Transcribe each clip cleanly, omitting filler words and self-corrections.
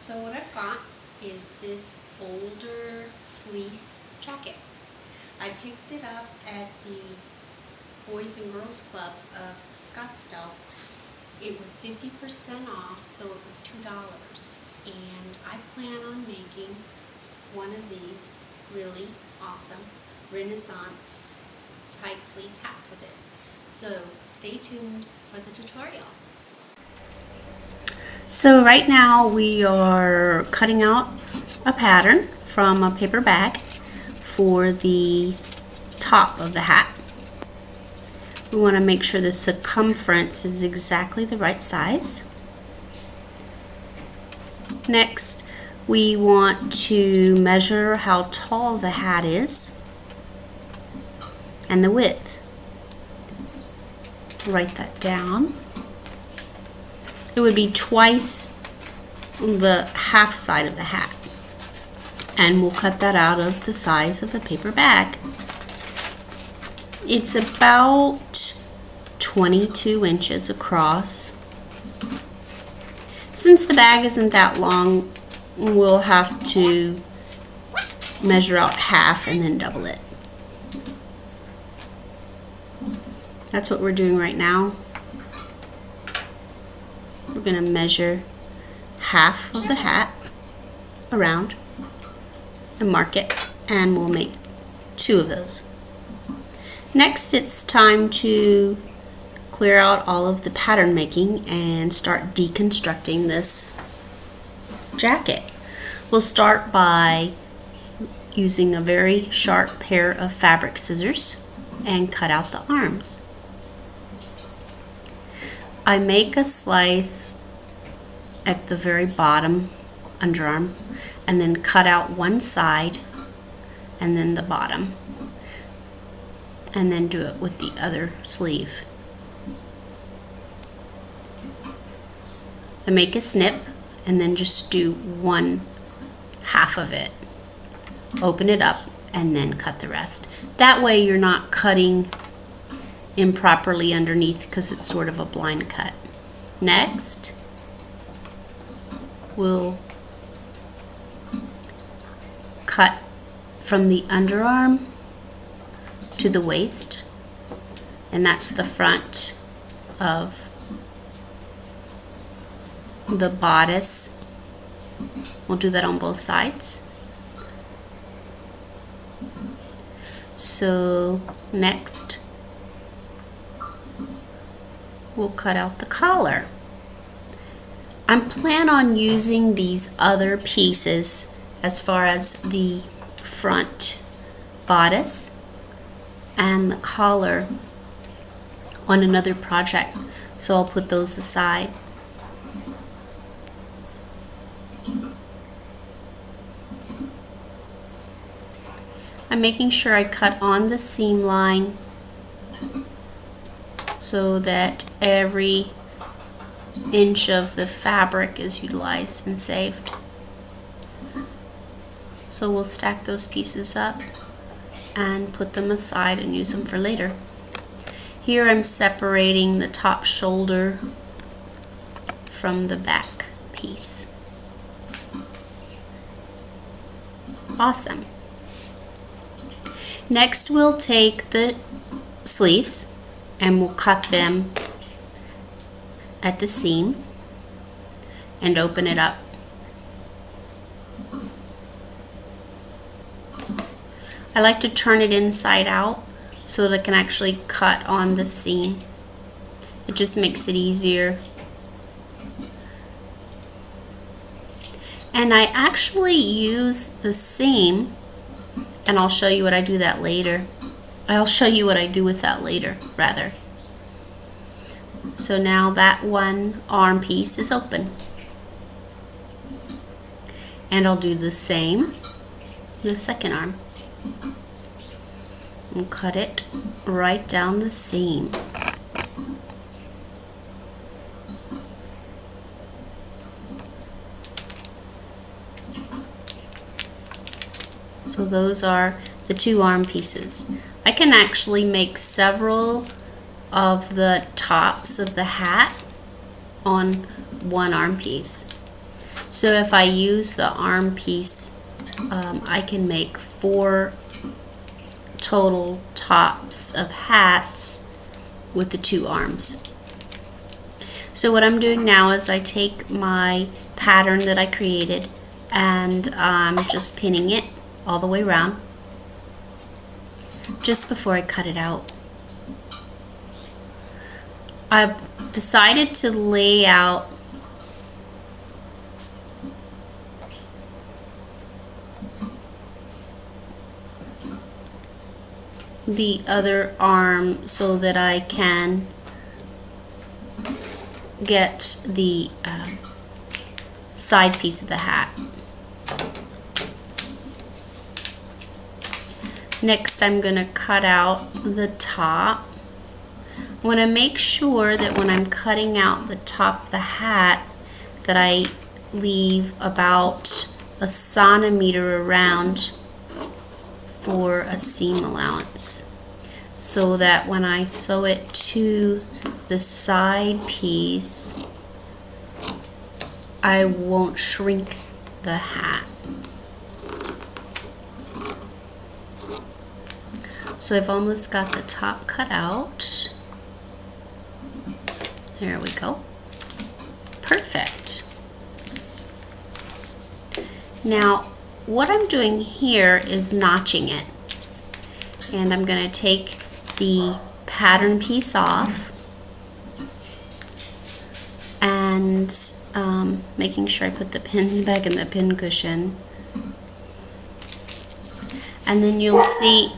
So what I've got is this older fleece jacket. I picked it up at the Boys and Girls Club of Scottsdale. It was 50% off, so it was $2. And I plan on making one of these really awesome Renaissance type fleece hats with it. So stay tuned for the tutorial. So right now we are cutting out a pattern from a paper bag for the top of the hat. We want to make sure the circumference is exactly the right size. Next, we want to measure how tall the hat is and the width. Write that down. It would be twice the half side of the hat. And we'll cut that out of the size of the paper bag. It's about 22 inches across. Since the bag isn't that long, we'll have to measure out half and then double it. That's what we're doing right now. We're going to measure half of the hat around and mark it, and we'll make 2 of those. Next, it's time to clear out all of the pattern making and start deconstructing this jacket. We'll start by using a very sharp pair of fabric scissors and cut out the arms. I make a slice at the very bottom underarm and then cut out one side and then the bottom, and then do it with the other sleeve. I make a snip and then just do one half of it, open it up, and then cut the rest. That way you're not cutting improperly underneath because it's sort of a blind cut. Next, we'll cut from the underarm to the waist, and that's the front of the bodice. We'll do that on both sides. So next, we'll cut out the collar. I plan on using these other pieces as far as the front bodice and the collar on another project, so I'll put those aside. I'm making sure I cut on the seam line so that every inch of the fabric is utilized and saved. So we'll stack those pieces up and put them aside and use them for later. Here I'm separating the top shoulder from the back piece. Awesome. Next, we'll take the sleeves and we'll cut them at the seam and open it up. I like to turn it inside out so that I can actually cut on the seam. It just makes it easier. And I actually use the seam, and I'll show you what I do that later. I'll show you what I do with that later, rather. So now that one arm piece is open. And I'll do the same the second arm. And cut it right down the seam. So those are the 2 arm pieces. I can actually make several of the tops of the hat on one arm piece. So if I use the arm piece, I can make 4 total tops of hats with the 2 arms. So what I'm doing now is I take my pattern that I created and I'm just pinning it all the way around just before I cut it out. I've decided to lay out the other arm so that I can get the side piece of the hat. Next, I'm going to cut out the top. I want to make sure that when I'm cutting out the top of the hat that I leave about a centimeter around for a seam allowance, so that when I sew it to the side piece, I won't shrink the hat. So I've almost got the top cut out. There we go. Perfect. Now, what I'm doing here is notching it. And I'm going to take the pattern piece off and making sure I put the pins back in the pin cushion. And then you'll see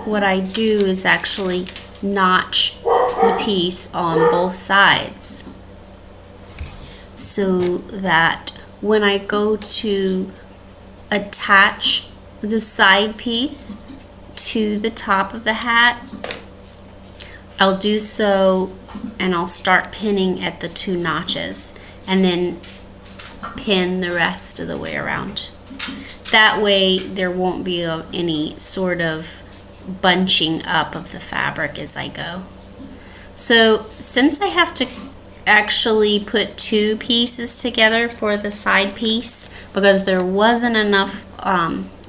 what I do is actually notch the piece on both sides so that when I go to attach the side piece to the top of the hat, I'll do so and I'll start pinning at the 2 notches and then pin the rest of the way around. That way there won't be any sort of bunching up of the fabric as I go. So since I have to actually put 2 pieces together for the side piece because there wasn't enough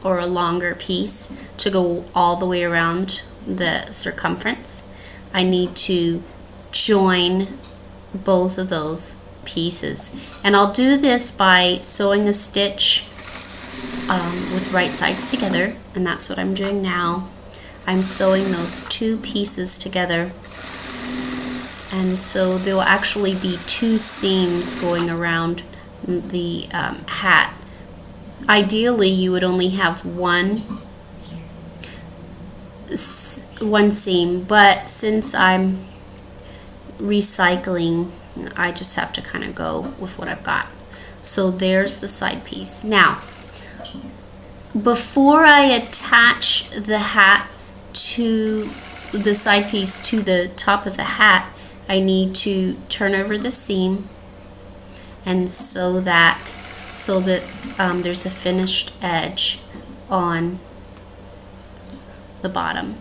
or a longer piece to go all the way around the circumference, I need to join both of those pieces. And I'll do this by sewing a stitch with right sides together, and that's what I'm doing now. I'm sewing those 2 pieces together, and so there will actually be 2 seams going around the hat. Ideally you would only have one seam, but since I'm recycling, I just have to kind of go with what I've got. So there's the side piece. Now, before I attach the hat to the side piece to the top of the hat, I need to turn over the seam and sew that so that there's a finished edge on the bottom.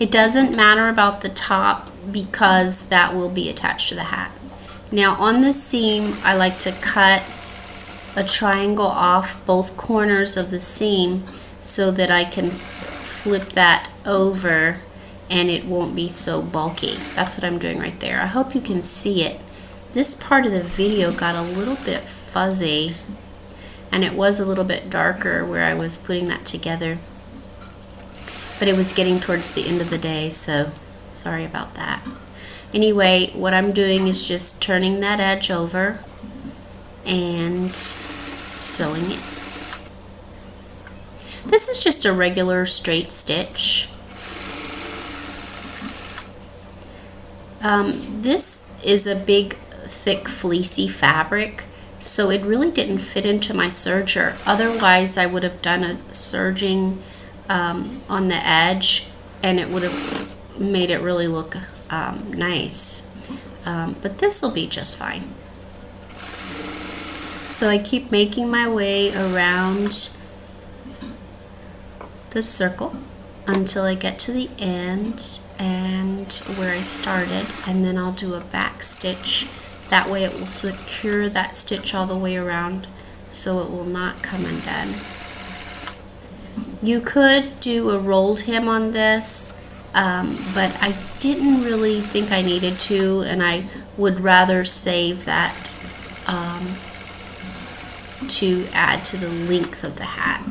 It doesn't matter about the top because that will be attached to the hat. Now on the seam, I like to cut a triangle off both corners of the seam so that I can flip that over and it won't be so bulky. That's what I'm doing right there. I hope you can see it. This part of the video got a little bit fuzzy and it was a little bit darker where I was putting that together, but it was getting towards the end of the day, so sorry about that. Anyway, what I'm doing is just turning that edge over and sewing it. This is just a regular straight stitch. This is a big, thick, fleecy fabric, so it really didn't fit into my serger. Otherwise, I would have done a serging on the edge, and it would have made it really look nice. But this will be just fine. So I keep making my way around the circle until I get to the end and where I started, and then I'll do a back stitch That way it will secure that stitch all the way around so it will not come undone. You could do a rolled hem on this, but I didn't really think I needed to, and I would rather save that to add to the length of the hat.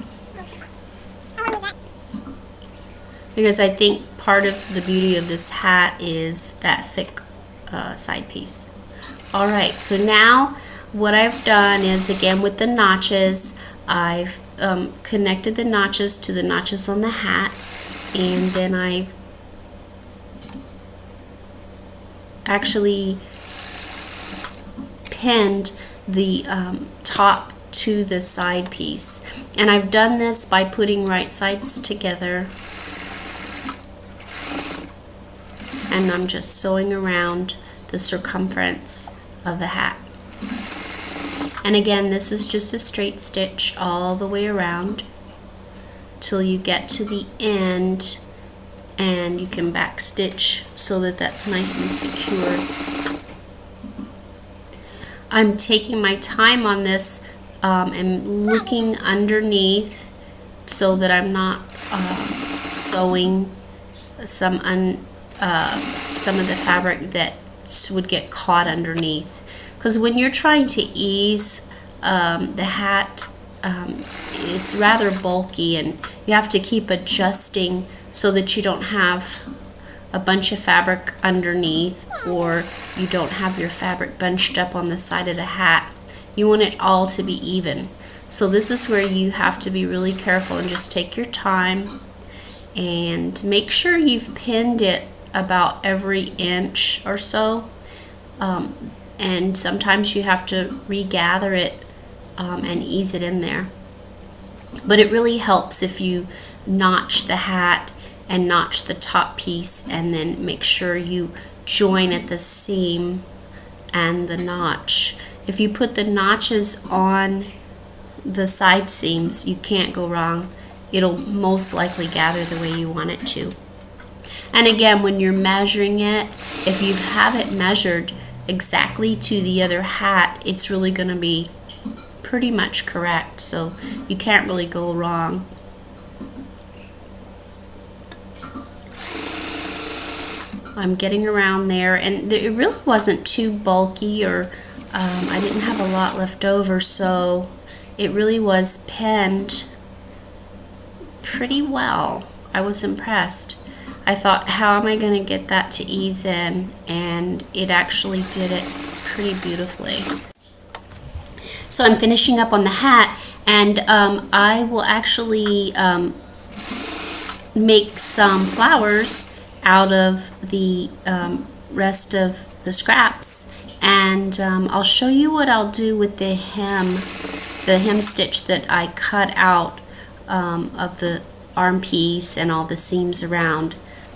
Because I think part of the beauty of this hat is that thick side piece. Alright, so now what I've done is, again with the notches, I've connected the notches to the notches on the hat, and then I've actually pinned the top to the side piece. And I've done this by putting right sides together, and I'm just sewing around the circumference of the hat. And again, this is just a straight stitch all the way around till you get to the end, and you can back stitch so that that's nice and secure. I'm taking my time on this and looking underneath so that I'm not sewing some of the fabric that would get caught underneath. Because when you're trying to ease the hat, it's rather bulky, and you have to keep adjusting so that you don't have a bunch of fabric underneath, or you don't have your fabric bunched up on the side of the hat. You want it all to be even. So this is where you have to be really careful and just take your time and make sure you've pinned it about every inch or so. And sometimes you have to regather it and ease it in there. But it really helps if you notch the hat and notch the top piece, and then make sure you join at the seam and the notch. If you put the notches on the side seams, you can't go wrong. It'll most likely gather the way you want it to. And again, when you're measuring it, if you have it measured exactly to the other hat, it's really going to be pretty much correct, so you can't really go wrong. I'm getting around there, and it really wasn't too bulky, or I didn't have a lot left over, so it really was pinned pretty well. I was impressed. I thought, how am I going to get that to ease in? And it actually did it pretty beautifully. So I'm finishing up on the hat, and I will actually make some flowers out of the rest of the scraps, and I'll show you what I'll do with the hem stitch that I cut out of the arm piece and all the seams around.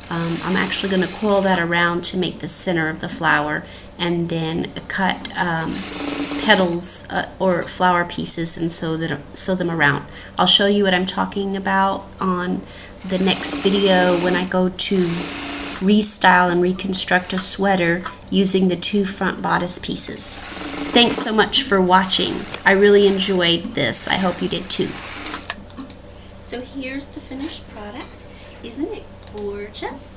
I'm actually going to coil that around to make the center of the flower, and then cut petals or flower pieces and sew them around. I'll show you what I'm talking about on the next video when I go to restyle and reconstruct a sweater using the 2 front bodice pieces. Thanks so much for watching. I really enjoyed this. I hope you did too. So here's the finished product. Isn't it gorgeous?